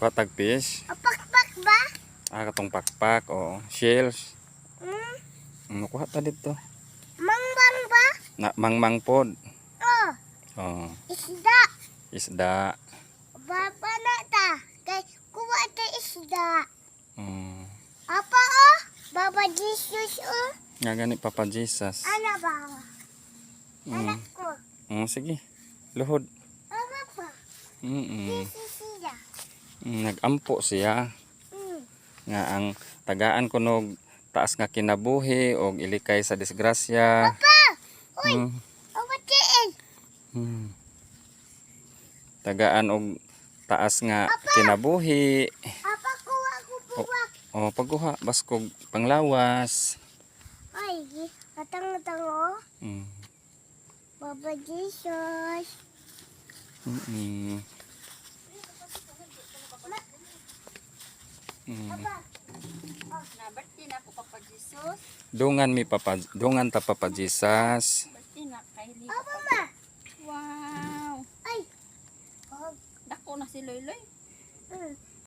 Patag fish. Pakpak ba? Katong pakpak o shells. Kuha ta dito. Mangbang ba? Mangmang pod. Oh, Oh, isda. isda. Baba na ta. Kay kuha ta isda. Mm. Apa oh? Baba Jesus oh. Nga gani Papa Jesus. Ano ba? Mm. Anak ko. Sige. Luhod. Ano ba? Jesus siya. Nagampo siya. Nga ang tagaan ko nog taas nga kinabuhi og ilikay sa disgrasya. Papa! Uy! Obatiin! Tagaan og taas nga kinabuhi. Apa kuha ko buwak? Pagkuha baskog panglawas. Ay, katang-tang oh. Baba Jesus. Berarti na ako Papa Jesus. Dungan ta Papa Jesus. Berarti na kay Apa ma? Wow. Ay. Dako na si Loy Loy.